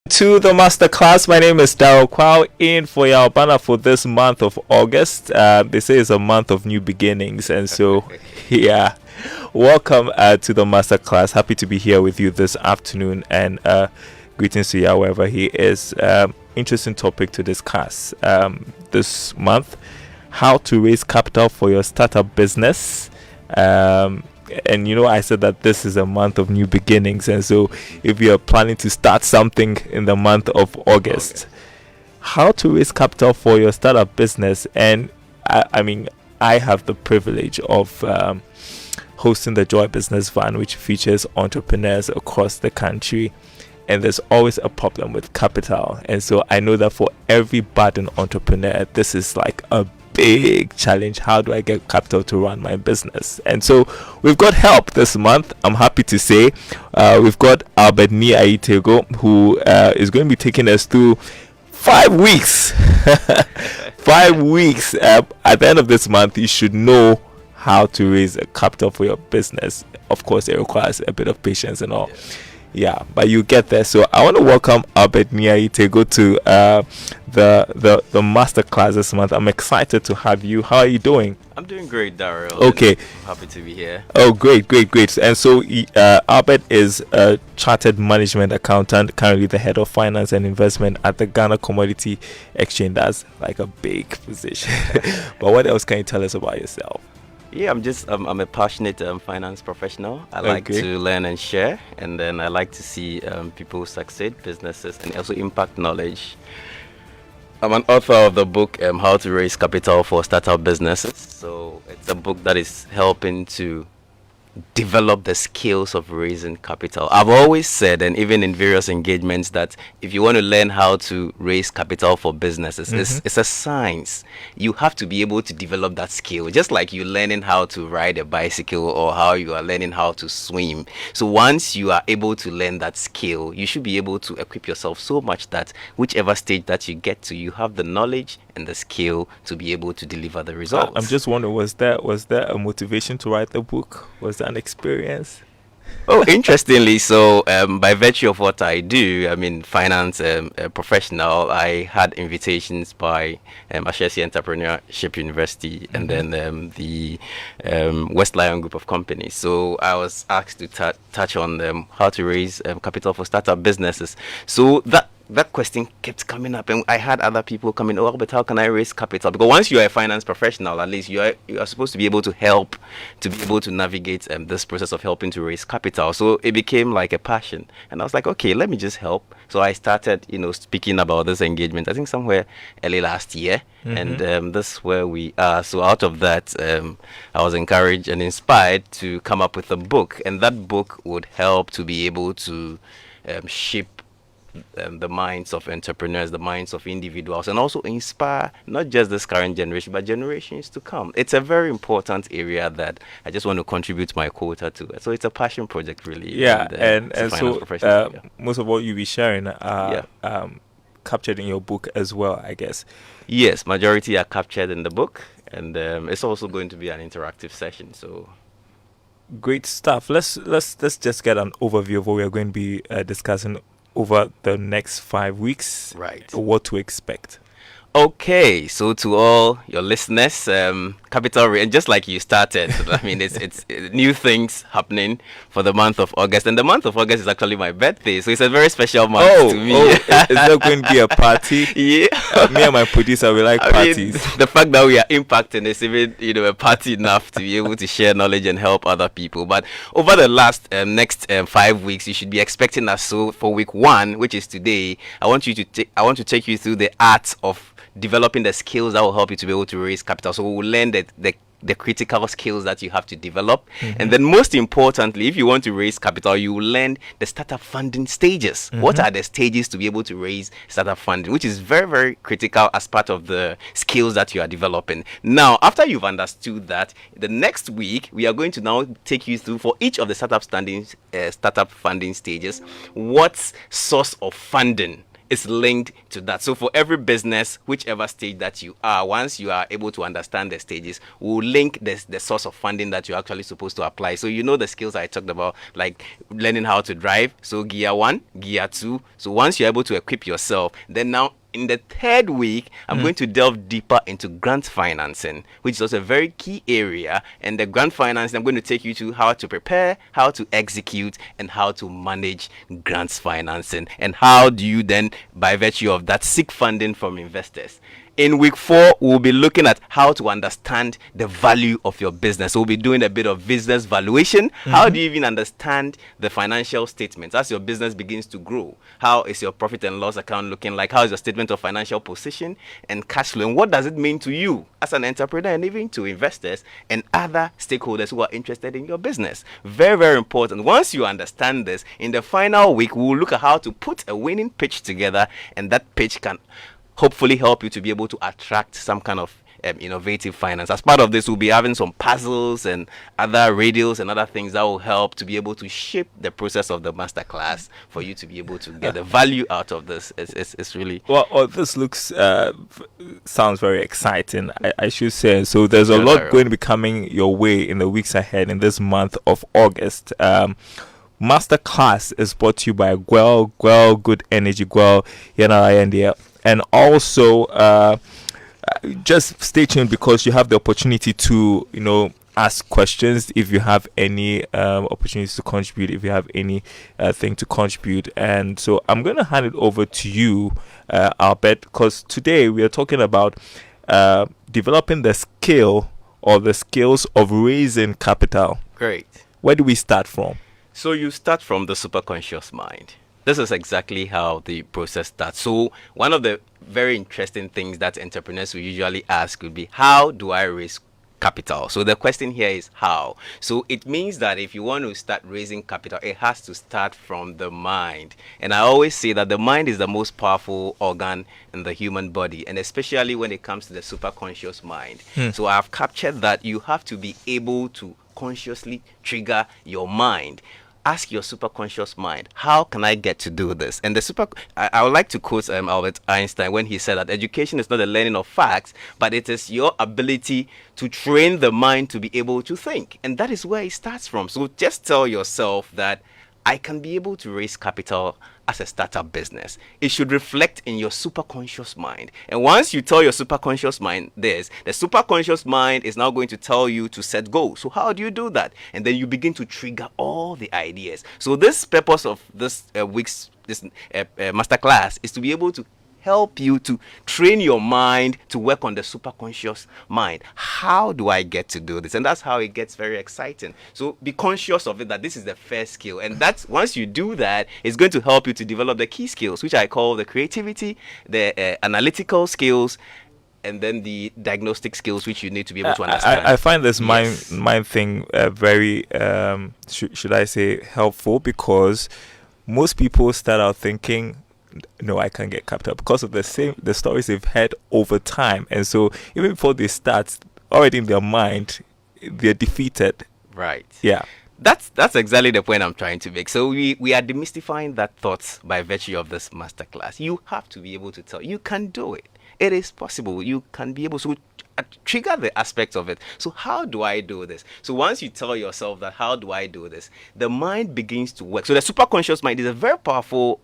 To the masterclass. My name is Daryl Kwao in for your banner for this month of August. They say it's a month of new beginnings, and so yeah, welcome to the masterclass. Happy to be here with you this afternoon, and greetings to you wherever he is. Interesting topic to discuss this month: how to raise capital for your startup business. And I said that this is a month of new beginnings, and so if you're planning to start something in the month of August, how to raise capital for your startup business. And I have the privilege of hosting the Joy Business Van, which features entrepreneurs across the country, and there's always a problem with capital. And so I know that for every budding entrepreneur, this is like a big challenge. How do I get capital to run my business? And so we've got help this month. I'm happy to say we've got Albert Niaitego, who is going to be taking us through 5 weeks. 5 weeks. At the end of this month, you should know how to raise a capital for your business. Of course, it requires a bit of patience and all. Yeah, but you get there. So I want to welcome Albert Niaitego to the masterclass this month. I'm excited to have you. How are you doing? I'm doing great, Daryl. Okay. I'm happy to be here. Oh, great. And so Albert is a chartered management accountant, currently the head of finance and investment at the Ghana Commodity Exchange. That's like a big position. But what else can you tell us about yourself? Yeah, I'm a passionate finance professional. I like to learn and share, and then I like to see people succeed, businesses, and also impact knowledge. I'm an author of the book How to Raise Capital for Startup Businesses. So it's a book that is helping to develop the skills of raising capital. I've always said, and even in various engagements, that if you want to learn how to raise capital for businesses, it's a science. You have to be able to develop that skill, just like you learning how to ride a bicycle or how you are learning how to swim. So once you are able to learn that skill, you should be able to equip yourself so much that whichever stage that you get to, you have the knowledge and the skill to be able to deliver the results. I'm just wondering, was there a motivation to write the book? Was that an experience? Oh, interestingly, so by virtue of what I do, finance professional, I had invitations by Ashesi Entrepreneurship University and then the West Lion Group of companies. So I was asked to touch on how to raise capital for startup businesses. So that question kept coming up, and I had other people coming, but how can I raise capital? Because once you are a finance professional, at least you are supposed to be able to help, to be able to navigate this process of helping to raise capital. So it became like a passion, and I was like, okay, let me just help. So I started, speaking about this engagement, I think somewhere early last year, and this is where we are. So out of that, I was encouraged and inspired to come up with a book, and that book would help to be able to shape the minds of entrepreneurs, the minds of individuals, and also inspire not just this current generation, but generations to come. It's a very important area that I just want to contribute my quota to. So it's a passion project, really. Yeah, and so most of what you'll be sharing are captured in your book as well, I guess. Yes, majority are captured in the book, and it's also going to be an interactive session. So. Great stuff. Let's just get an overview of what we are going to be discussing over the next 5 weeks. Right. What to expect. Okay, so to all your listeners, capital, and just like you started, it's new things happening for the month of August, and the month of August is actually my birthday, so it's a very special month to me. Is there going to be a party? Yeah, me and my producer, we like parties. The fact that we are impacting is even a party enough to be able to share knowledge and help other people. But over the last next 5 weeks, you should be expecting us. So for week 1, which is today, I want to take you through the art of developing the skills that will help you to be able to raise capital. So we will learn the critical skills that you have to develop. And then most importantly, if you want to raise capital, you will learn the startup funding stages. What are the stages to be able to raise startup funding, which is very, very critical as part of the skills that you are developing. Now, after you've understood that, the next week, we are going to now take you through for each of the startup funding stages, what source of funding is linked to that. So for every business, whichever stage that you are, once you are able to understand the stages, we'll link the source of funding that you're actually supposed to apply. So you know the skills I talked about, like learning how to drive. So gear 1, gear 2. So once you're able to equip yourself, then now in the third week, I'm going to delve deeper into grant financing, which is also a very key area. And the grant financing, I'm going to take you to how to prepare, how to execute, and how to manage grants financing. And how do you then, by virtue of that, seek funding from investors. In week 4, we'll be looking at how to understand the value of your business. So we'll be doing a bit of business valuation. How do you even understand the financial statements as your business begins to grow? How is your profit and loss account looking like? How is your statement of financial position and cash flow? And what does it mean to you as an entrepreneur and even to investors and other stakeholders who are interested in your business? Very, very important. Once you understand this, in the final week, we'll look at how to put a winning pitch together, and that pitch can hopefully help you to be able to attract some kind of innovative finance. As part of this, we'll be having some puzzles and other radials and other things that will help to be able to shape the process of the masterclass for you to be able to get the value out of this. It's really well. This looks sounds very exciting. I should say. So there's a lot going to be coming your way in the weeks ahead in this month of August. Masterclass is brought to you by Gwell Good Energy, Gwell Yanara, and also just stay tuned because you have the opportunity to ask questions if you have any opportunities to contribute, if you have any thing to contribute. And so I'm going to hand it over to you, Albert, because today we are talking about developing the skill or the skills of raising capital. Great. Where do we start from? So you start from the superconscious mind. This is exactly how the process starts. So one of the very interesting things that entrepreneurs will usually ask would be, how do I raise capital? So the question here is how. So it means that if you want to start raising capital, it has to start from the mind. And I always say that the mind is the most powerful organ in the human body, and especially when it comes to the superconscious mind. So I've captured that you have to be able to consciously trigger your mind. Ask your superconscious mind, how can I get to do this? And I would like to quote Albert Einstein when he said that education is not the learning of facts, but it is your ability to train the mind to be able to think. And that is where it starts from. So just tell yourself that I can be able to raise capital as a startup business. It should reflect in your superconscious mind. And once you tell your superconscious mind this, the superconscious mind is now going to tell you to set goals. So how do you do that? And then you begin to trigger all the ideas. So this purpose of this week's masterclass is to be able to help you to train your mind to work on the superconscious mind. How do I get to do this? And that's how it gets very exciting. So be conscious of it, that this is the first skill. And that's, once you do that, it's going to help you to develop the key skills, which I call the creativity, the analytical skills, and then the diagnostic skills, which you need to be able to understand. I find this mind thing very, should I say, helpful, because most people start out thinking, no, I can't get capital, because of the stories they've heard over time. And so even before they start, already in their mind, they're defeated. Right. Yeah. That's exactly the point I'm trying to make. So we are demystifying that thought by virtue of this masterclass. You have to be able to tell, you can do it. It is possible. You can be able to trigger the aspects of it. So how do I do this? So once you tell yourself that, how do I do this, the mind begins to work. So the superconscious mind is a very powerful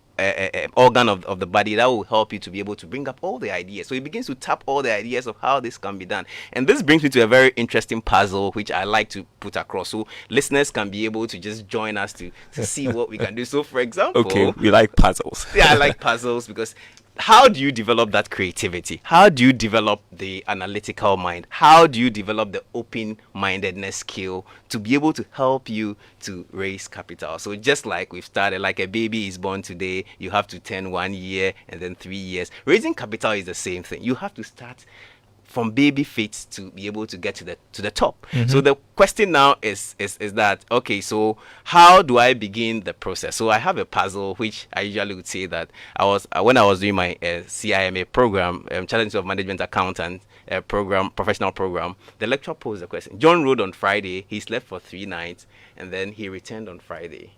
organ of the body that will help you to be able to bring up all the ideas. So it begins to tap all the ideas of how this can be done. And this brings me to a very interesting puzzle, which I like to put across, so listeners can be able to just join us to see what we can do. So for example, okay, we like puzzles. Yeah, I like puzzles, because how do you develop that creativity? How do you develop the analytical mind? How do you develop the open-mindedness skill to be able to help you to raise capital? So just like we've started, like a baby is born today, you have to turn 1 year and then 3 years. Raising capital is the same thing. You have to start from baby feet to be able to get to the top. Mm-hmm. So the question now is that, okay, so how do I begin the process? So I have a puzzle, which I usually would say that when I was doing my CIMA program, Challenge of Management Accountant program, professional program, the lecturer posed the question. John rode on Friday, he slept for 3 nights, and then he returned on Friday.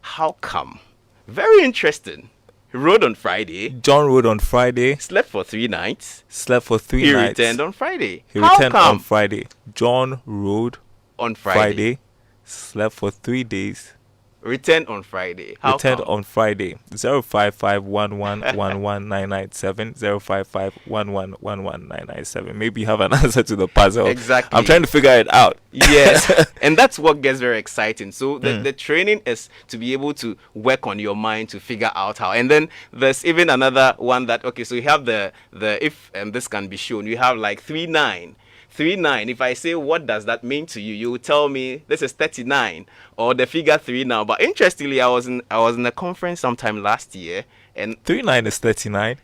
How come? Very interesting. rode on Friday. John rode on Friday. Slept for 3 nights. Slept for 3 He nights. returned on Friday. He How returned come? on Friday. John rode On Friday. Slept for 3 days. Returned on Friday. How Returned come? on Friday. 05511119997. 05511119997. Maybe you have an answer to the puzzle. Exactly. I'm trying to figure it out. Yes. And that's what gets very exciting. So the training is to be able to work on your mind to figure out how. And then there's even another one that, okay, so you have the if this can be shown, you have like 39. 39. If I say what does that mean to you, you will tell me this is 39 or the figure 3 now. But interestingly, I was in a conference sometime last year, and 39 is 39.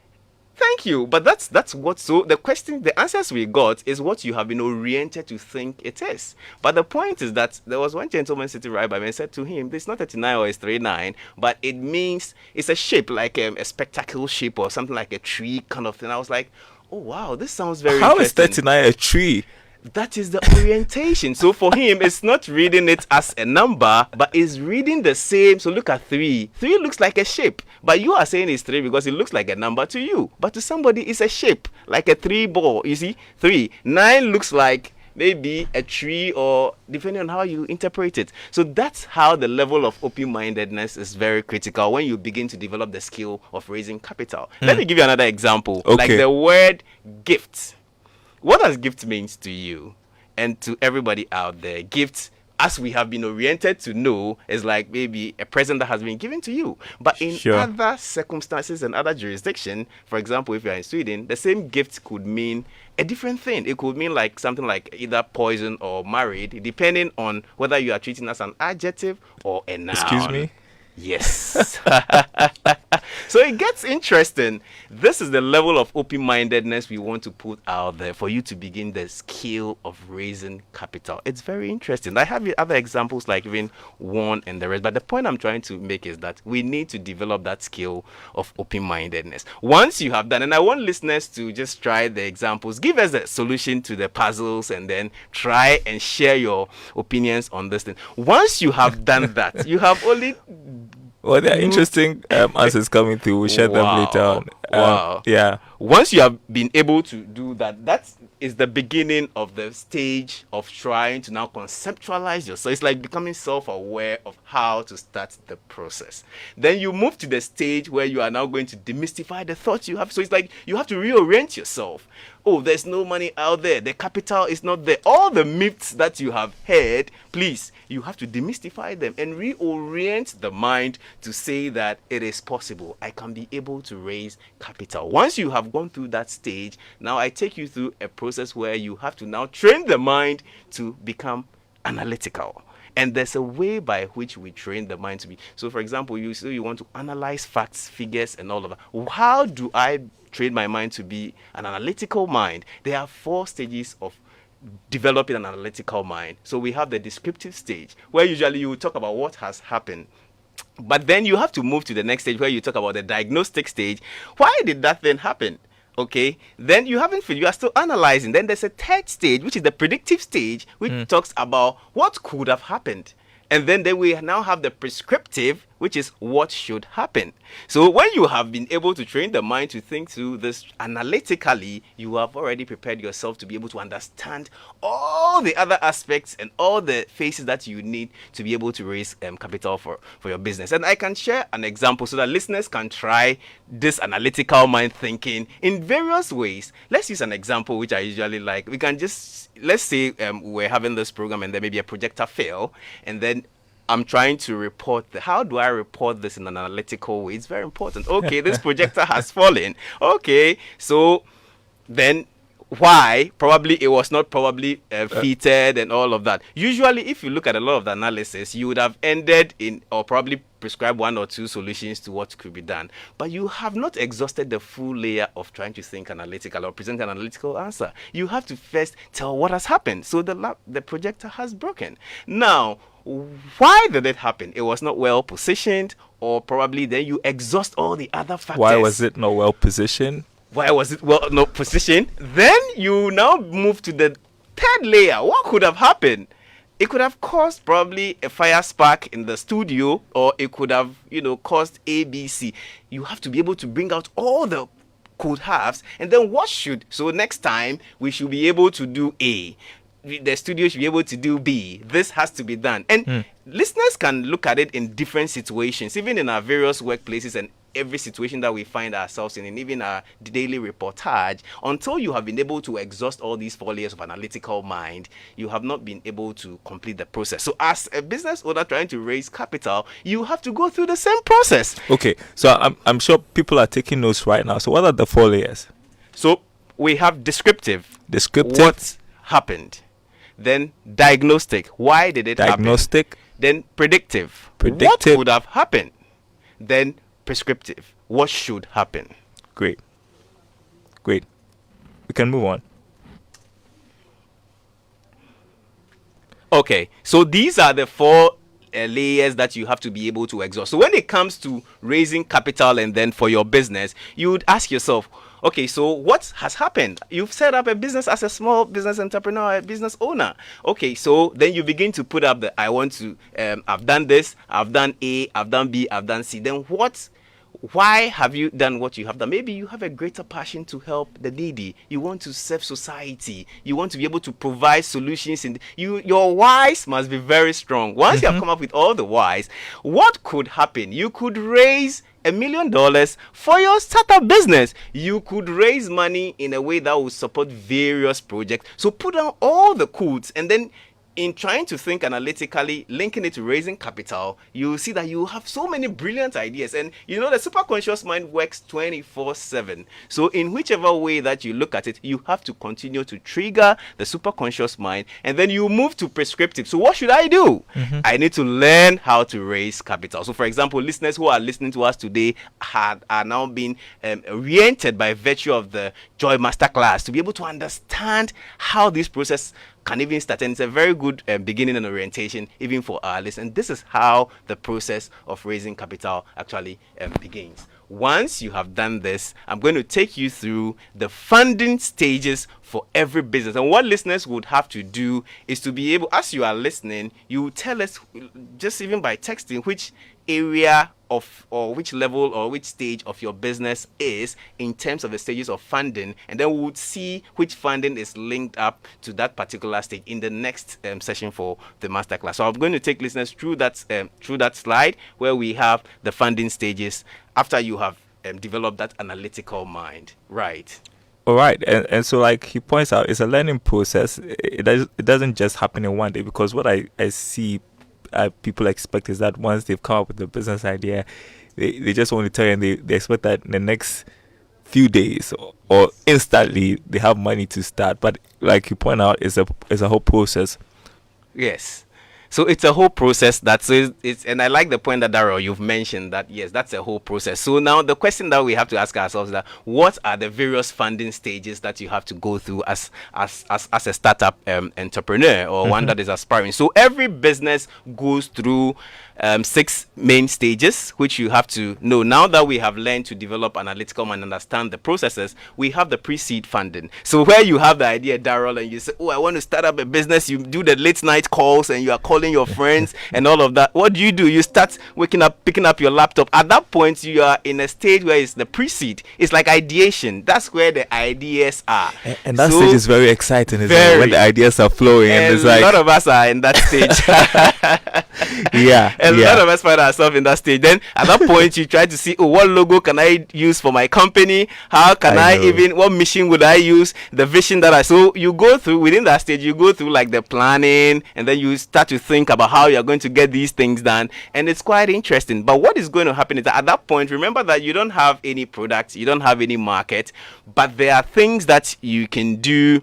thank you. But that's what. So the answers we got is what you have been oriented to think it is. But the point is that there was one gentleman sitting right by me and said to him, "It's not 39 or it's 39, but it means it's a shape like a spectacle shape or something like a tree kind of thing." I was like, oh wow, this sounds very How is interesting. 39 a tree? That is the orientation. So for him, it's not reading it as a number, but is reading the same. So look at 3. 3 looks like a shape, but you are saying it's 3 because it looks like a number to you. But to somebody, it's a shape, like a 3 ball. You see, 3. 9 looks like maybe a tree, or depending on how you interpret it. So that's how the level of open-mindedness is very critical when you begin to develop the skill of raising capital. Let me give you another example. Okay. Like the word gift. What does gift means to you and to everybody out there? Gift, as we have been oriented to know, is like maybe a present that has been given to you. But in Sure. other circumstances and other jurisdiction, for example, if you're in Sweden, the same gift could mean a different thing. It could mean like something like either poison or married, depending on whether you are treating as an adjective or a noun. Excuse me? Yes. So it gets interesting. This is the level of open-mindedness we want to put out there for you to begin the skill of raising capital. It's very interesting. I have other examples like even one and the rest, but the point I'm trying to make is that we need to develop that skill of open-mindedness. Once you have done, and I want listeners to just try the examples, give us a solution to the puzzles, and then try and share your opinions on this thing. Once you have done that, you have only Well, there are interesting answers coming through. We'll share them later on. Wow. Yeah. Once you have been able to do that, that is the beginning of the stage of trying to now conceptualize yourself. It's like becoming self-aware of how to start the process. Then you move to the stage where you are now going to demystify the thoughts you have. So it's like you have to reorient yourself. Oh, there's no money out there. The capital is not there. All the myths that you have heard, please, you have to demystify them and reorient the mind to say that it is possible. I can be able to raise capital. Once you have gone through that stage, now I take you through a process where you have to now train the mind to become analytical. And there's a way by which we train the mind to be. So, for example, you want to analyze facts, figures, and all of that. How do I train my mind to be an analytical mind? There are 4 stages of developing an analytical mind. So we have the descriptive stage, where usually you talk about what has happened. But then you have to move to the next stage where you talk about the diagnostic stage. Why did that thing happen? Okay, then you haven't finished, you are still analyzing. Then there's a third stage, which is the predictive stage, which talks about what could have happened. And then we now have the prescriptive, which is what should happen. So when you have been able to train the mind to think through this analytically, you have already prepared yourself to be able to understand all the other aspects and all the phases that you need to be able to raise capital for your business. And I can share an example so that listeners can try this analytical mind thinking in various ways. Let's use an example which I usually like. We can just, let's say we're having this program and there may be a projector fail, and then I'm trying to report how do I report this in an analytical way? It's very important. Okay, this projector has fallen. Okay, so then why? Probably it was not fitted and all of that. Usually, if you look at a lot of the analysis, you would have ended in or probably prescribe 1 or 2 solutions to what could be done. But you have not exhausted the full layer of trying to think analytical or present an analytical answer. You have to first tell what has happened. So the projector has broken. Now, why did it happen? It was not well positioned, or probably then you exhaust all the other factors. Why was it not well positioned? Why was it well not positioned? Then you now move to the third layer. What could have happened? it could have caused probably a fire spark in the studio, or it could have, caused ABC. You have to be able to bring out all the could haves, and then what should. So next time we should be able to do A. The studio should be able to do B. This has to be done. And listeners can look at it in different situations, even in our various workplaces and every situation that we find ourselves in, and even our daily reportage. Until you have been able to exhaust all these 4 layers of analytical mind, you have not been able to complete the process. So as a business owner trying to raise capital, you have to go through the same process. Okay, so I'm sure people are taking notes right now. So what are the 4 layers? So we have descriptive. What happened? Then diagnostic. Why did it happen? Diagnostic. Then predictive. What would have happened? Then prescriptive. What should happen? Great. We can move on. Okay, so these are the 4 layers that you have to be able to exhaust. So when it comes to raising capital and then for your business, you would ask yourself, okay, so what has happened? You've set up a business as a small business entrepreneur, a business owner. Okay, so then you begin to put up I've done this, I've done A, I've done B, I've done C. Then why have you done what you have done? Maybe you have a greater passion to help the needy. You want to serve society. You want to be able to provide solutions. Your whys must be very strong. Once you have come up with all the whys, what could happen? You could raise $1 million for your startup business. You could raise money in a way that will support various projects. So put down all the codes, and then in trying to think analytically, linking it to raising capital, you see that you have so many brilliant ideas. And the superconscious mind works 24/7. So in whichever way that you look at it, you have to continue to trigger the superconscious mind, and then you move to prescriptive. So what should I do? I need to learn how to raise capital. So for example, listeners who are listening to us today are now being oriented by virtue of the Joy Masterclass to be able to understand how this process can even start. And it's a very good beginning and orientation even for our listeners. And this is how the process of raising capital actually begins. Once you have done this, I'm going to take you through the funding stages for every business. And what listeners would have to do is to be able, as you are listening, you tell us, just even by texting, which area of, or which level or which stage of your business is in terms of the stages of funding, and then we would see which funding is linked up to that particular stage in the next session for the masterclass. So I'm going to take listeners through that slide where we have the funding stages after you have developed that analytical mind. Right. All right, and so like he points out, it's a learning process. It doesn't just happen in one day, because what I see people expect is that once they've come up with the business idea, they just want to tell you, and they expect that in the next few days or instantly they have money to start. But like you point out, it's a whole process. Yes. So it's a whole process. And I like the point that Daryl, you've mentioned that, yes, that's a whole process. So now the question that we have to ask ourselves is that what are the various funding stages that you have to go through as a startup entrepreneur or one that is aspiring? So every business goes through 6 main stages, which you have to know. Now that we have learned to develop analytical and understand the processes, we have the pre-seed funding. So where you have the idea, Daryl, and you say, I want to start up a business, you do the late night calls and you are calling your friends and all of that. What do? You start waking up, picking up your laptop. At that point, you are in a stage where it's the pre-seed. It's like ideation. That's where the ideas are. And that stage is very exciting, isn't it? When the ideas are flowing. And it's like, a lot of us are in that stage. Yeah. And a lot of us find ourselves in that stage. Then at that point, you try to see, what logo can I use for my company? How can what mission would I use? The vision so you go through, within that stage, you go through like the planning, and then you start to think about how you're going to get these things done. And it's quite interesting. But what is going to happen is that at that point, remember that you don't have any products, you don't have any market, but there are things that you can do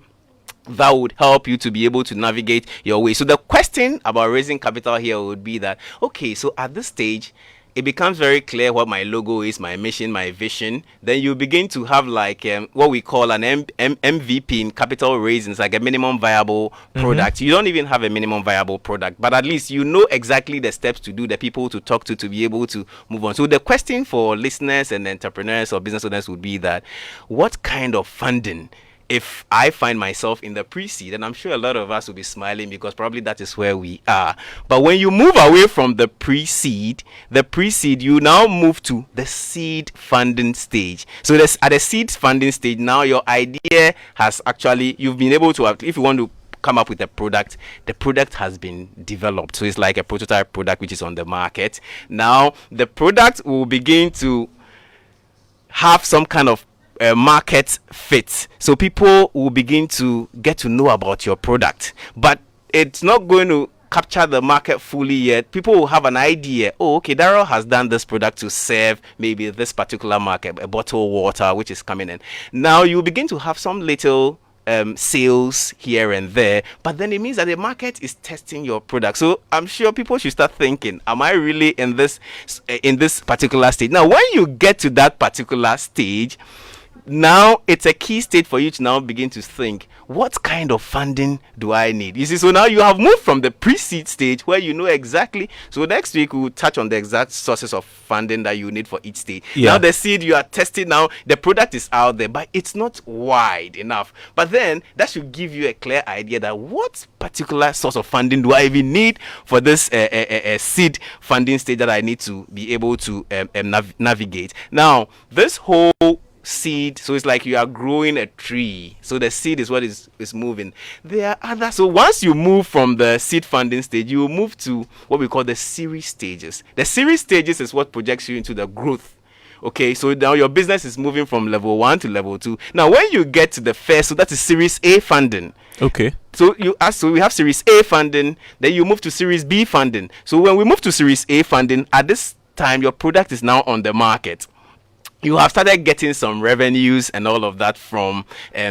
that would help you to be able to navigate your way. So the question about raising capital here would be that, okay, so at this stage, it becomes very clear what my logo is, my mission, my vision. Then you begin to have like what we call an MVP in capital raising. It's like a minimum viable product. You don't even have a minimum viable product, but at least you know exactly the steps to do, the people to talk to be able to move on. So the question for listeners and entrepreneurs or business owners would be that, what kind of funding if I find myself in the pre-seed, and I'm sure a lot of us will be smiling because probably that is where we are. But when you move away from the pre-seed, you now move to the seed funding stage. So this, at the seed funding stage, now your idea has actually, you've been able to, if you want to come up with a product, the product has been developed. So it's like a prototype product which is on the market. Now the product will begin to have some kind of market fit, so people will begin to get to know about your product, but it's not going to capture the market fully yet. People will have an idea, oh, okay, Daryl has done this product to serve maybe this particular market, a bottled water which is coming in. Now you begin to have some little sales here and there, but then it means that the market is testing your product. So I'm sure people should start thinking, am I really in this particular stage? Now when you get to that particular stage, now it's a key state for you to now begin to think, what kind of funding do I need? You see, so now you have moved from the pre-seed stage where you know exactly. So next week we'll touch on the exact sources of funding that you need for each stage. Yeah. Now the seed you are testing, now the product is out there, but it's not wide enough. But then that should give you a clear idea that what particular source of funding do I even need for this seed funding stage that I need to be able to navigate. Now this whole seed, so it's like you are growing a tree, so the seed is what is moving. There are other, so once you move from the seed funding stage, you will move to what we call the series stages. The series stages is what projects you into the growth. Okay, so now your business is moving from level 1 to level 2. Now when you get to the first, so that is series A funding. Okay, so we have series A funding, then you move to series B funding. So when we move to series A funding, at this time your product is now on the market. You have started getting some revenues and all of that from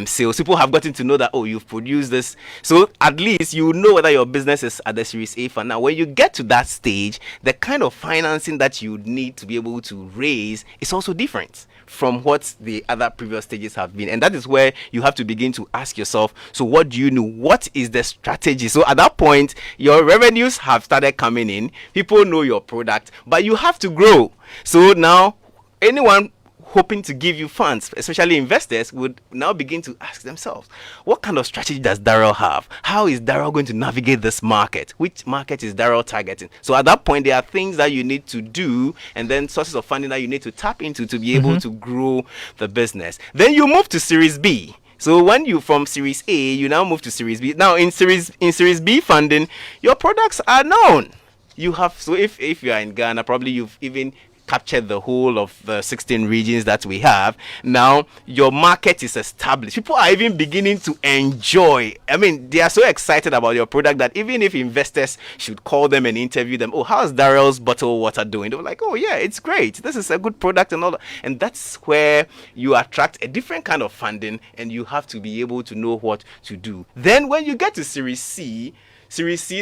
sales. People have gotten to know that, oh, you've produced this. So at least you know whether your business is at the Series A fund. Now, when you get to that stage, the kind of financing that you need to be able to raise is also different from what the other previous stages have been. And that is where you have to begin to ask yourself, so what do you know? What is the strategy? So at that point, your revenues have started coming in. People know your product, but you have to grow. So now, anyone hoping to give you funds, especially investors, would now begin to ask themselves, what kind of strategy does Daryl have? How is Daryl going to navigate this market? Which market is Daryl targeting? So at that point, there are things that you need to do, and then sources of funding that you need to tap into to be able to grow the business. Then you move to Series B. So when you from Series A, you now move to Series B. Now in Series B funding, your products are known. You have, so if you are in Ghana, probably you've even captured the whole of the 16 regions that we have. Now your market is established. People are even beginning to enjoy. I mean, they are so excited about your product that even if investors should call them and interview them, oh, how's Daryl's bottled water doing? They're like, oh yeah, it's great. This is a good product and all that. And that's where you attract a different kind of funding, and you have to be able to know what to do. Then when you get to Series C,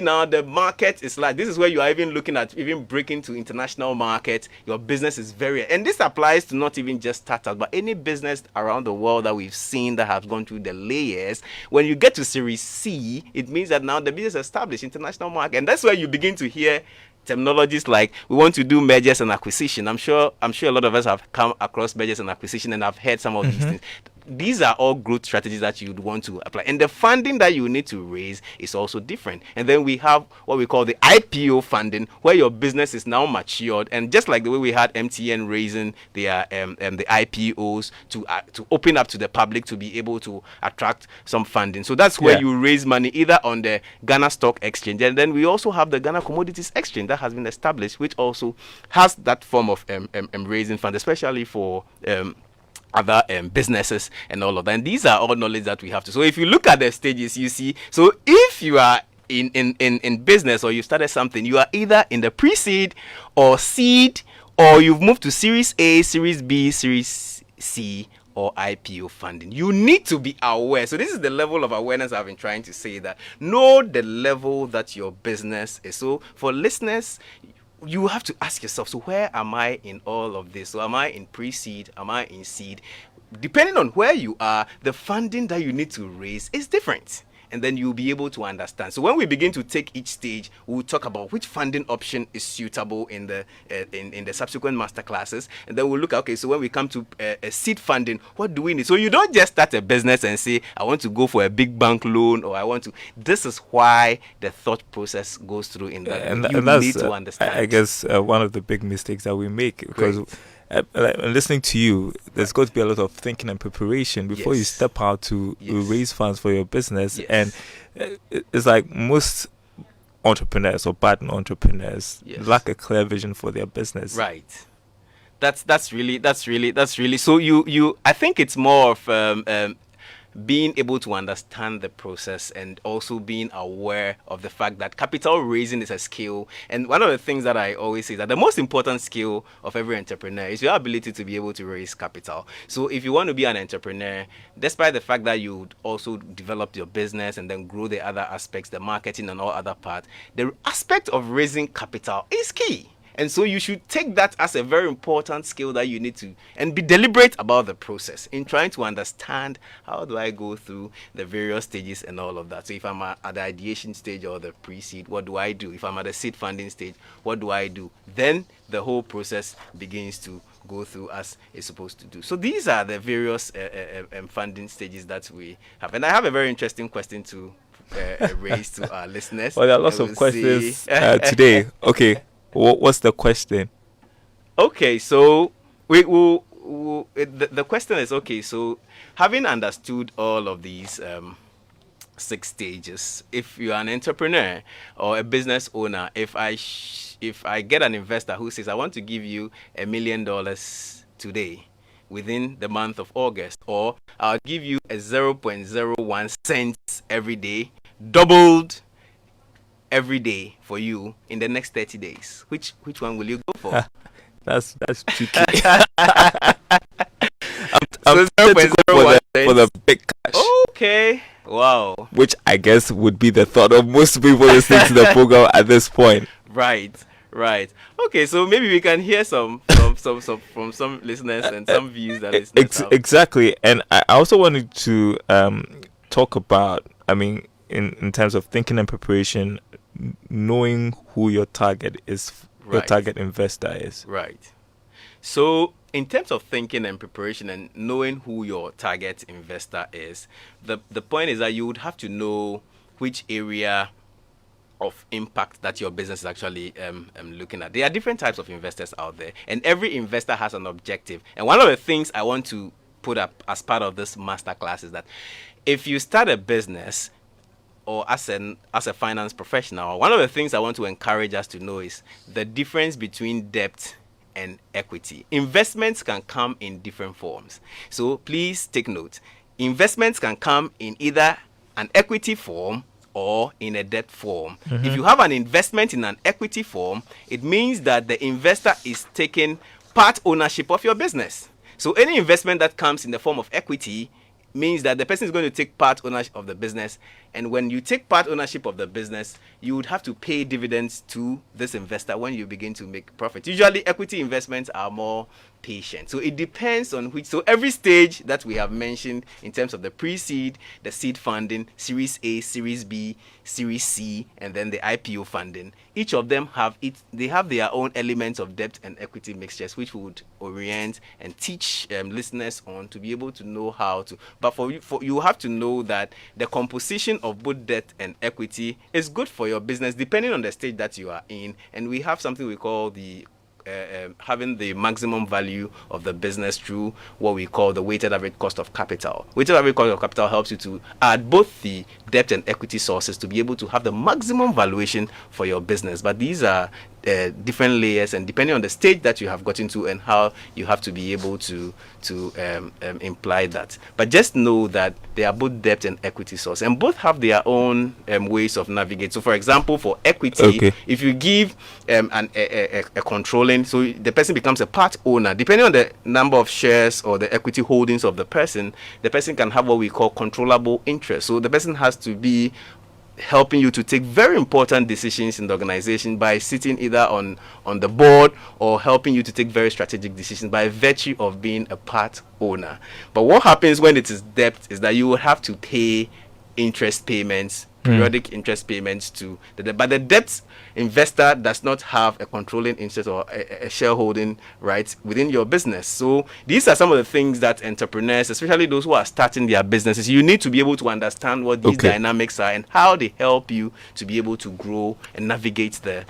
now the market is like, this is where you are even looking at even breaking to international market. Your business is very, and this applies to not even just startups, but any business around the world that we've seen that have gone through the layers. When you get to Series C, it means that now the business is established, international market, and that's where you begin to hear terminologies like, we want to do mergers and acquisition. I'm sure a lot of us have come across mergers and acquisition and have heard some of these things. These are all growth strategies that you'd want to apply, and the funding that you need to raise is also different. And then we have what we call the IPO funding, where your business is now matured, and just like the way we had MTN raising their the IPOs to open up to the public to be able to attract some funding. So that's where you raise money either on the Ghana Stock Exchange, and then we also have the Ghana Commodities Exchange that has been established, which also has that form of raising funds, especially for other businesses and all of that. And these are all knowledge that we have to. So if you look at the stages, you see, so if you are in business or you started something, you are either in the pre-seed or seed, or you've moved to Series A, Series B, Series C, or IPO funding. You need to be aware. So this is the level of awareness I've been trying to say, that know the level that your business is. So for listeners, you have to ask yourself, so where am I in all of this? So am I in pre-seed? Am I in seed? Depending on where you are, the funding that you need to raise is different. and then you'll be able to understand. So when we begin to take each stage, we'll talk about which funding option is suitable in the in the subsequent master classes, and then we'll look at, okay, so when we come to a seed funding, what do we need? So you don't just start a business and say, I want to go for a big bank loan, or I want to. This is why the thought process goes through in that. And you that's, need to understand. I guess one of the big mistakes that we make, because listening to you, there's got to be a lot of thinking and preparation before you step out to raise funds for your business. And it's like most entrepreneurs or bad entrepreneurs lack a clear vision for their business. Right. That's really. So you I think it's more of being able to understand the process, and also being aware of the fact that capital raising is a skill. And one of the things that I always say is that the most important skill of every entrepreneur is your ability to be able to raise capital. So if you want to be an entrepreneur, despite the fact that you also develop your business and then grow the other aspects, the marketing and all other parts, the aspect of raising capital is key. And so you should take that as a very important skill that you need to, and be deliberate about the process in trying to understand, how do I go through the various stages and all of that. So if I'm at the ideation stage or the pre-seed, what do I do? If I'm at the seed funding stage, what do I do? Then the whole process begins to go through as it's supposed to do. So these are the various funding stages that we have. And I have a very interesting question to raise to our listeners. Well, there are lots of questions today. Okay. What's the question? Okay, so we will. The question is, okay, so having understood all of these 6 stages, if you're an entrepreneur or a business owner, if I get an investor who says, I want to give you $1 million today within the month of August, or I'll give you a 0.01 cents every day, doubled every day for you in the next 30 days. Which one will you go for? That's tricky. I'm to go for the big cash. Okay. Wow. Which I guess would be the thought of most people listening to the program at this point. Right. Okay, so maybe we can hear some from some listeners and some views that listeners have. Exactly. And I also wanted to talk about, I mean, in terms of thinking and preparation, knowing who your target is, your target investor is. Right. So in terms of thinking and preparation and knowing who your target investor is, the point is that you would have to know which area of impact that your business is actually looking at. There are different types of investors out there, and every investor has an objective. And one of the things I want to put up as part of this masterclass is that if you start a business, or as a finance professional, one of the things I want to encourage us to know is the difference between debt and equity. Investments can come in different forms. So please take note. Investments can come in either an equity form or in a debt form. Mm-hmm. If you have an investment in an equity form, it means that the investor is taking part ownership of your business. So any investment that comes in the form of equity means that the person is going to take part ownership of the business. And when you take part ownership of the business, you would have to pay dividends to this investor when you begin to make profit. Usually equity investments are more patient. So it depends on which. So every stage that we have mentioned in terms of the pre-seed, the seed funding, Series A, Series B, Series C, and then the IPO funding, each of them have their own elements of debt and equity mixtures, which we would orient and teach listeners on to be able to know how to. But for you have to know that the composition of both debt and equity is good for your business depending on the stage that you are in. And we have something we call the having the maximum value of the business through what we call the weighted average cost of capital. Weighted average cost of capital helps you to add both the debt and equity sources to be able to have the maximum valuation for your business. But these are different layers, and depending on the stage that you have gotten to and how you have to be able to imply that. But just know that they are both debt and equity source, and both have their own ways of navigate. So for example, for equity, if you give a controlling, so the person becomes a part owner, depending on the number of shares or the equity holdings of the person can have what we call controllable interest. So the person has to be helping you to take very important decisions in the organization by sitting either on the board, or helping you to take very strategic decisions by virtue of being a part owner. But what happens when it is debt is that you will have to pay interest payments, periodic interest payments to the debt. But the debt investor does not have a controlling interest or a shareholding right within your business. So these are some of the things that entrepreneurs, especially those who are starting their businesses, you need to be able to understand what these dynamics are and how they help you to be able to grow and navigate the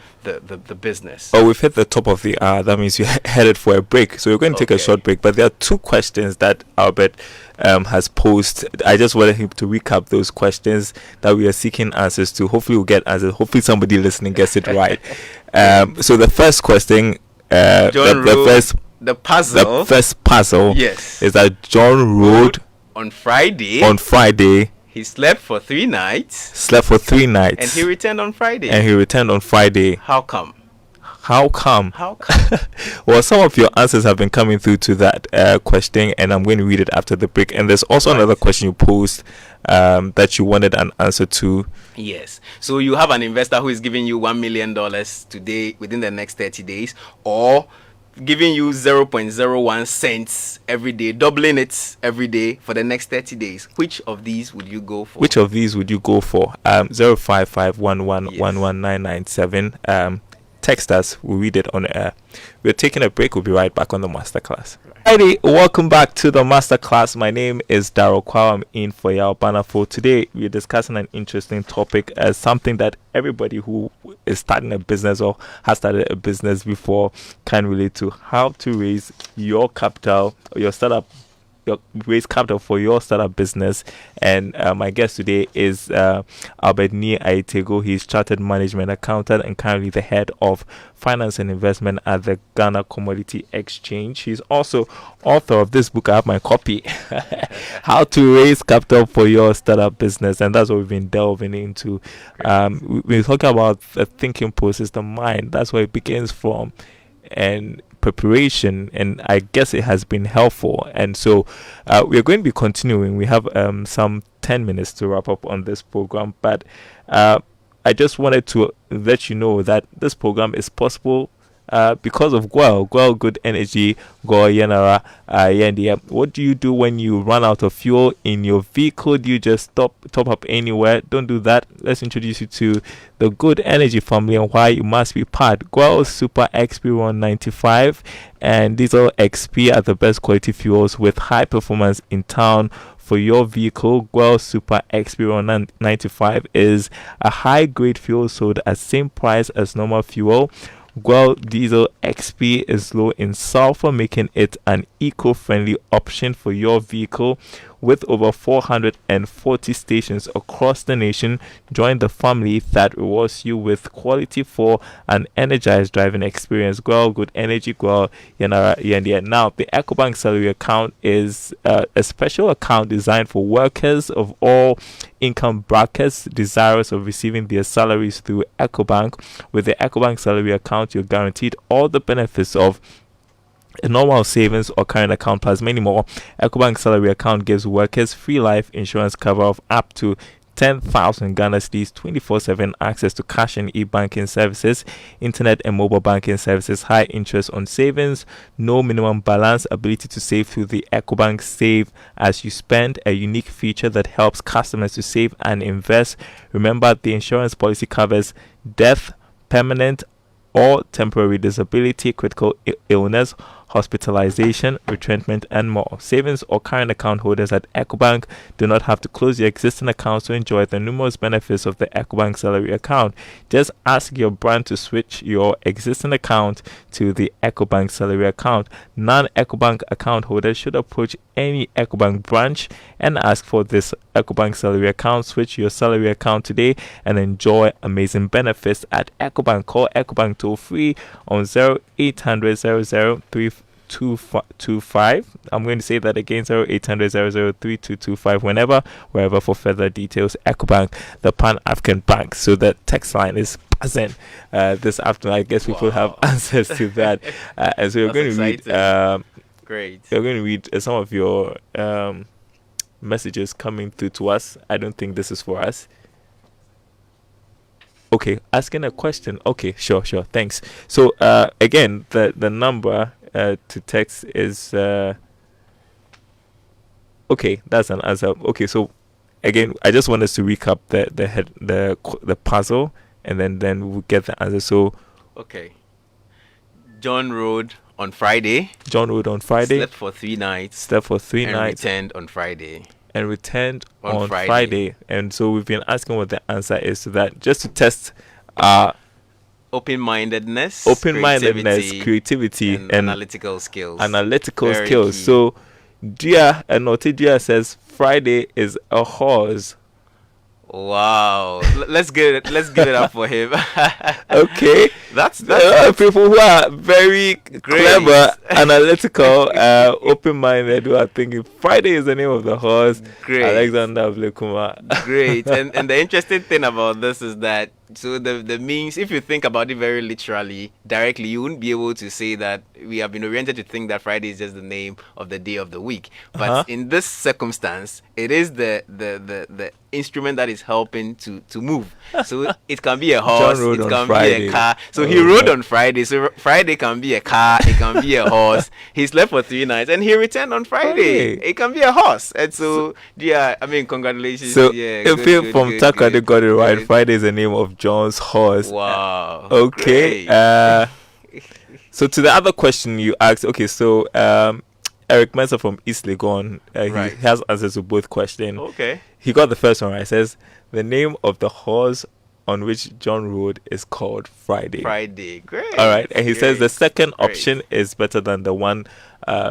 business. Oh, we've hit the top of the hour. That means we're headed for a break. So we're going to take a short break. But there are two questions that Albert has posed. I just wanted him to recap those questions that we are seeking answers to. Hopefully we'll get answers. Hopefully somebody listening gets it right. So the first question, the first puzzle yes, is that John rode on Friday. He slept for 3 nights. And he returned on Friday. How come? Well, some of your answers have been coming through to that question, and I'm going to read it after the break. And there's also another question you posed that you wanted an answer to. Yes. So you have an investor who is giving you $1 million today within the next 30 days, or giving you 0.01 cents every day, doubling it every day for the next 30 days. Which of these would you go for? 05511119997. Text us, we'll read it on air. We're taking a break. We'll be right back on the masterclass. Alrighty, welcome back to the masterclass. My name is Daryl Kwao. I'm in for Yao Banafo. Today we're discussing an interesting topic as something that everybody who is starting a business or has started a business before can relate to: how to raise your capital, your startup. Raise capital for your startup business. And my guest today is Albert Nii Ayitego. He's chartered management accountant and currently the head of finance and investment at the Ghana Commodity Exchange. He's also author of this book. I have my copy, How to Raise Capital for Your Startup Business, and that's what we've been delving into. We're talking about the thinking process, the mind. That's where it begins from, and preparation, and I guess it has been helpful. And so we're going to be continuing. We have some 10 minutes to wrap up on this program, but I just wanted to let you know that this program is possible because of Guel Good Energy, Guel Yenara Yendia. What do you do when you run out of fuel in your vehicle? Do you just top up anywhere? Don't do that. Let's introduce you to the Good Energy family and why you must be part. Guel Super XP 195 and Diesel XP are the best quality fuels with high performance in town. For your vehicle, Guel Super XP 195 is a high grade fuel sold at same price as normal fuel. Guel Diesel XP is low in sulfur, making it an eco-friendly option for your vehicle. With over 440 stations across the nation, join the family that rewards you with quality for an energized driving experience. Guel Good Energy, Guel Yenara Yendia. Now, the EcoBank salary account is a special account designed for workers of all income brackets desirous of receiving their salaries through EcoBank. With the EcoBank salary account, you're guaranteed all the benefits of a normal savings or current account plus many more. EcoBank salary account gives workers free life insurance cover of up to 10,000 Ghana cedis, 24/7 access to cash and e-banking services, internet and mobile banking services, high interest on savings, no minimum balance, ability to save through the EcoBank Save as you spend, a unique feature that helps customers to save and invest. Remember, the insurance policy covers death, permanent or temporary disability, critical illness, hospitalization, retrenchment, and more. Savings or current account holders at EcoBank do not have to close your existing accounts to enjoy the numerous benefits of the EcoBank salary account. Just ask your brand to switch your existing account to the EcoBank salary account. Non-EcoBank account holders should approach any EcoBank branch and ask for this EcoBank salary account. Switch your salary account today and enjoy amazing benefits at EcoBank. Call EcoBank toll free on 0800 003225. I'm going to say that again, 0800 003225 wherever for further details. EcoBank, the Pan-African Bank. So the text line is buzzing this afternoon. I guess people have answers to that. And so we're going to read great. We're going to read some of your messages coming through to us. I don't think this is for us. Okay, asking a question. Okay, sure. Thanks. So again, the number to text is okay. That's an answer. Okay, so again, I just want us to recap the puzzle, and then we'll get the answer. So, okay. John rode on Friday. John rode on Friday. Slept for 3 nights. Slept for 3 and nights. Returned on Friday. And returned on Friday. And so we've been asking what the answer is to that, just to test our open-mindedness, creativity, and analytical skills. Very key. So, Dia says Friday is a horse. Wow. Let's give it up for him. Okay. That's people who are very clever, analytical, open-minded, who are thinking Friday is the name of the horse. Great. Alexander Blekuma. Great. And the interesting thing about this is that, so the means, if you think about it very literally, directly, you wouldn't be able to say that we have been oriented to think that Friday is just the name of the day of the week. But in this circumstance, it is the instrument that is helping to move. So it can be a horse, it can be a car. So he rode on Friday. So Friday can be a car, it can be a horse. He slept for 3 nights and he returned on Friday. It can be a horse. And so, congratulations. So if from Taka they got it right, Friday is the name of John's horse. Wow. Okay. So to the other question you asked, okay, so Eric Mensah from East Legon, he has answers to both questions. Okay. He got the first one right. It says the name of the horse on which John rode is called Friday. Friday, great. All right, and he says the second option is better than the $1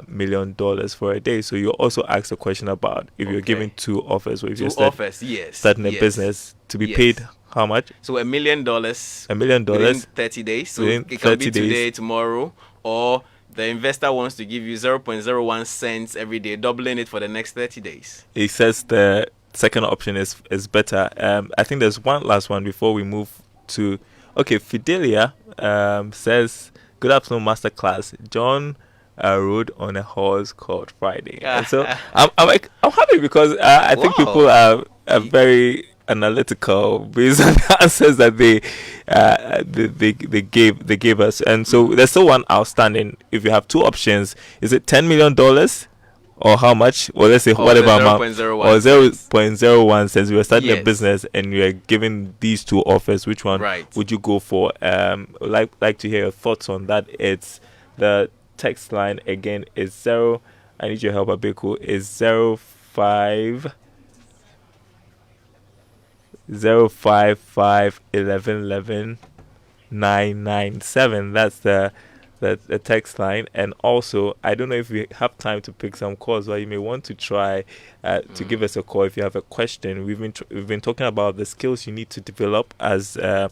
million for a day. So you also asked a question about if you're given 2 offers, or if you're starting a business to be paid how much? So $1 million. $1 million within 30 days. So it can be today, tomorrow, or the investor wants to give you 0.01 cents every day, doubling it for the next 30 days. He says the second option is better. I think there's one last one before we move to. Okay, Fidelia says, "Good afternoon, masterclass. John rode on a horse called Friday." And so I'm happy because I think people are very analytical based on the answers that they gave us. And so there's still one outstanding. If you have 2 options, is it $10 million? Or how much? Or let's say whatever amount. Or 0.01 cents. We are starting a business and we are given these 2 offers. Which one would you go for? Like to hear your thoughts on that. It's the text line again is 0. I need your help, Abeku. Is 05 055 11 997. That's the text line. And also, I don't know if we have time to pick some calls, but you may want to try to give us a call if you have a question. We've been talking about the skills you need to develop as a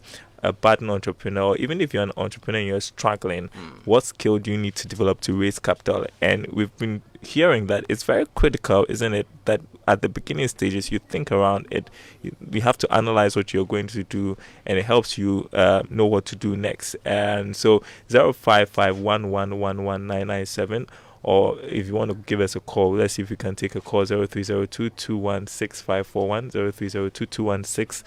budding entrepreneur. Even if you're an entrepreneur and you're struggling, what skill do you need to develop to raise capital? And we've been hearing that it's very critical, isn't it, that at the beginning stages you think around it. You have to analyze what you're going to do, and it helps you know what to do next. And so 0551111997, or if you want to give us a call, let's see if we can take a call. 0302216541,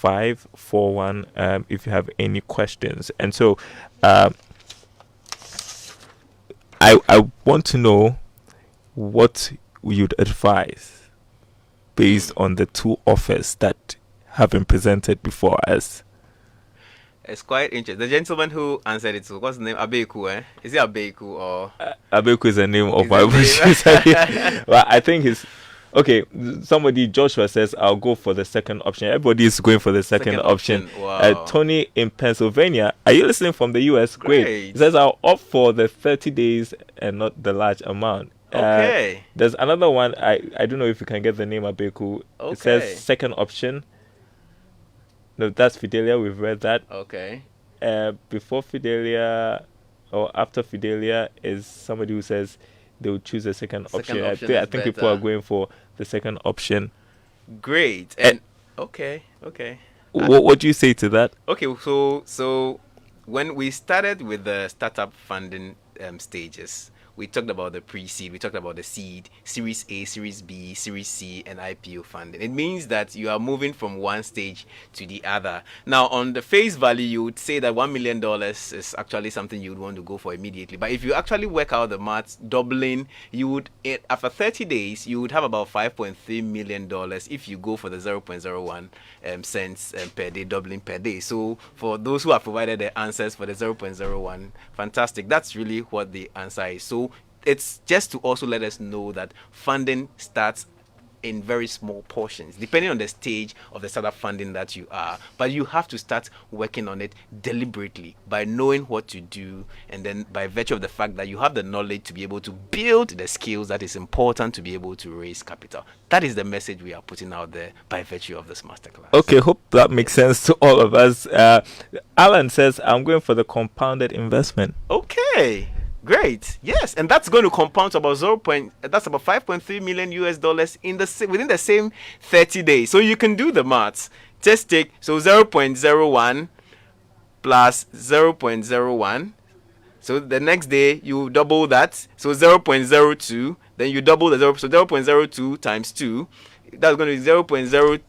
0302216541, if you have any questions. And so I want to know what you'd advise based on the 2 offers that have been presented before us. It's quite interesting. The gentleman who answered it, what's the name? Abeku, eh? Is it Abeku or? Abeku is the name of my bush. Well, I think he's... Okay, somebody, Joshua says, I'll go for the second option. Everybody is going for the second option. Wow. Tony in Pennsylvania. Are you listening from the US? Great. He says, I'll opt for the 30 days and not the large amount. Okay. There's another one. I don't know if you can get the name, Abeku. Okay. It says second option. No, that's Fidelia. We've read that. Okay. Before Fidelia or after Fidelia is somebody who says they would choose the second option. I think people are going for the second option. Great. And okay. What do you say to that? Okay, so when we started with the startup funding stages, we talked about the pre-seed, we talked about the seed, Series A, Series B, Series C, and IPO funding. It means that you are moving from one stage to the other. Now, on the face value, you would say that $1 million is actually something you would want to go for immediately. But if you actually work out the maths, doubling, you would, after 30 days, you would have about $5.3 million if you go for the 0.01 cents per day, doubling per day. So for those who have provided the answers for the 0.01, fantastic. That's really what the answer is. So it's just to also let us know that funding starts in very small portions, depending on the stage of the startup funding that you are. But you have to start working on it deliberately by knowing what to do, and then by virtue of the fact that you have the knowledge to be able to build the skills that is important to be able to raise capital. That is the message we are putting out there by virtue of this masterclass. Okay, hope that makes sense to all of us. Alan says, I'm going for the compounded investment. Okay. Great. Yes, and that's going to compound to about that's about $5.3 million US in within the same 30 days. So you can do the maths. Just take 0.01 plus 0.01. So the next day you double that. So 0.02. Then you double the 0.02 times 2. That's going to be 0.0.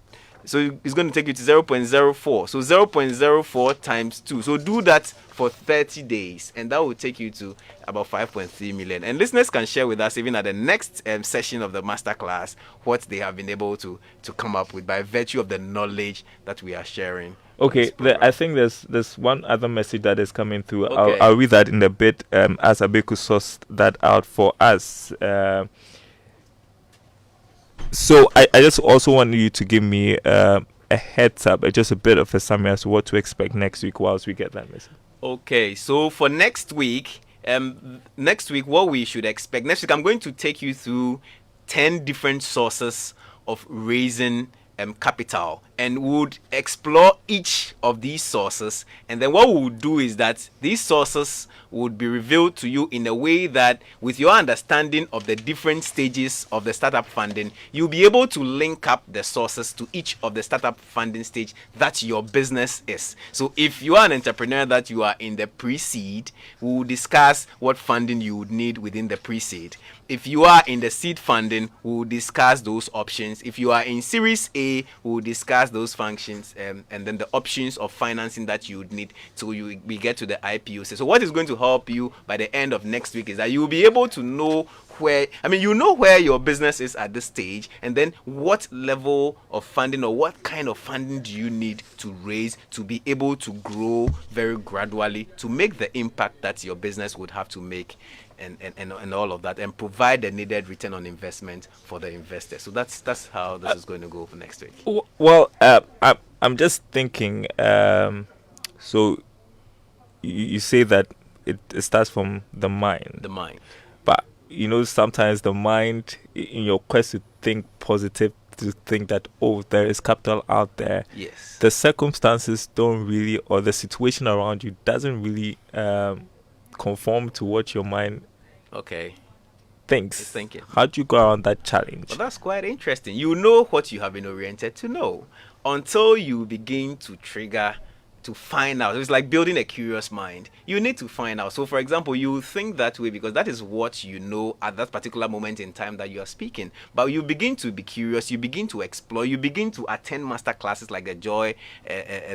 So it's going to take you to 0.04. So 0.04 times 2. So do that for 30 days, and that will take you to about 5.3 million. And listeners can share with us, even at the next session of the masterclass, what they have been able to come up with by virtue of the knowledge that we are sharing. Okay, I think there's one other message that is coming through. Okay. I'll read that in a bit as Abeku sourced that out for us. So I just also want you to give me a heads up, just a bit of a summary as to what to expect next week whilst we get that message. Okay, so for next week, what we should expect next week, I'm going to take you through 10 different sources of raising capital, and would explore each of these sources. And then what we would do is that these sources would be revealed to you in a way that, with your understanding of the different stages of the startup funding, you'll be able to link up the sources to each of the startup funding stage that your business is. So if you are an entrepreneur that you are in the pre-seed, we will discuss what funding you would need within the pre-seed. If you are in the seed funding, we will discuss those options. If you are in Series A, we will discuss those functions and then the options of financing that you would need till we get to the IPO. So what is going to help you by the end of next week is that you will be able to know where your business is at this stage, and then what level of funding or what kind of funding do you need to raise to be able to grow very gradually to make the impact that your business would have to make. And all of that, and provide the needed return on investment for the investor. So that's how this is going to go for next week. Well, I'm just thinking. So you say that it starts from the mind. The mind. But sometimes the mind, in your quest to think positive, to think that there is capital out there. Yes. The circumstances don't really, or the situation around you doesn't really conform to what your mind thinks. How do you go around that challenge? Well, that's quite interesting. You know what you have been oriented to know until you begin to trigger to find out. It's like building a curious mind. You need to find out. So for example, you think that way because that is what you know at that particular moment in time that you are speaking. But you begin to be curious, you begin to explore, you begin to attend master classes like the Joy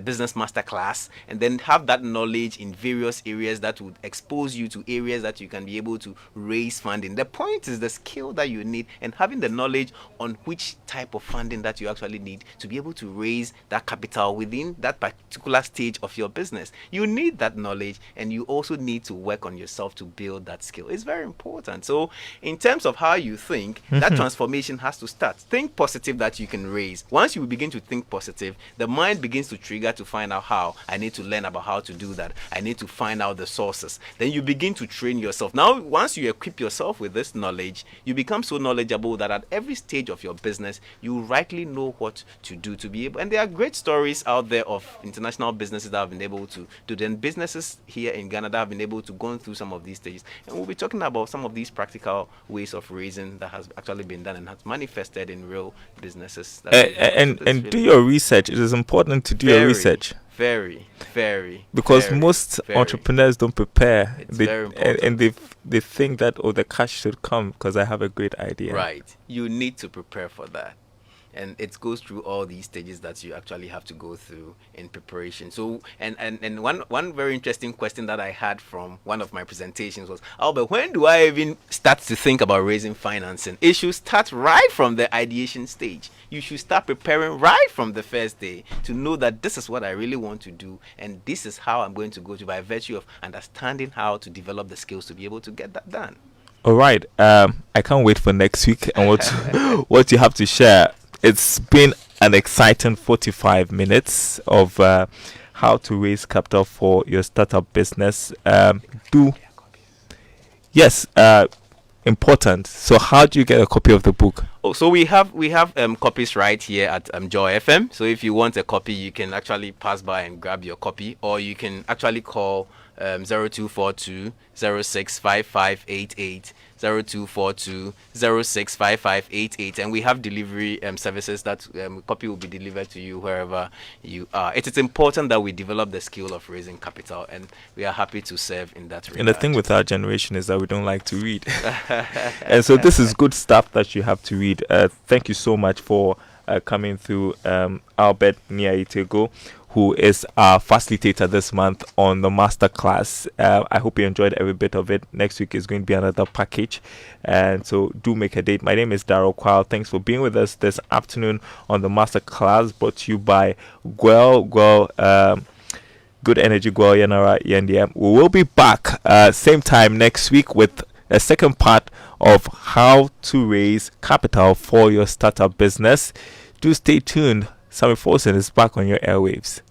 Business Master Class, and then have that knowledge in various areas that would expose you to areas that you can be able to raise funding. The point is the skill that you need and having the knowledge on which type of funding that you actually need to be able to raise that capital within that particular stage of your business. You need that knowledge, and you also need to work on yourself to build that skill. It's very important. So in terms of how you think, that transformation has to start. Think positive that you can raise. Once you begin to think positive, the mind begins to trigger to find out how. I need to learn about how to do that. I need to find out the sources. Then you begin to train yourself. Now, once you equip yourself with this knowledge, you become so knowledgeable that at every stage of your business, you rightly know what to do to be able. And there are great stories out there of international business businesses that have been able to do, then businesses here in Ghana that have been able to go through some of these stages. And we'll be talking about some of these practical ways of raising that has actually been done and has manifested in real businesses. And really do your research. It is important to do your research. Because most entrepreneurs don't prepare. It's very important. And they think that, the cash should come because I have a great idea. Right. You need to prepare for that. And it goes through all these stages that you actually have to go through in preparation. So, and one very interesting question that I had from one of my presentations was, Albert, when do I even start to think about raising financing? It should start right from the ideation stage. You should start preparing right from the first day to know that this is what I really want to do, and this is how I'm going to go to, by virtue of understanding how to develop the skills to be able to get that done. All right. I can't wait for next week and what you have to share. It's been an exciting 45 minutes of how to raise capital for your startup business. Important. So how do you get a copy of the book? So we have copies right here at Joy FM. So if you want a copy, you can actually pass by and grab your copy, or you can actually call 0242 065588. 0242 065588, and we have delivery services that copy will be delivered to you wherever you are. It is important that we develop the skill of raising capital, and we are happy to serve in that regard. And the thing with our generation is that we don't like to read. And so this is good stuff that you have to read. Thank you so much for coming through, Albert Niaitego, who is our facilitator this month on the masterclass. I hope you enjoyed every bit of it. Next week is going to be another package, and so do make a date. My name is Daryl Kwao. Thanks for being with us this afternoon on the masterclass, brought to you by Gwel, Good Energy Gwel Yanara Yendia. We will be back same time next week with a second part of how to raise capital for your startup business. Do stay tuned. Sammy Folsen is back on your airwaves.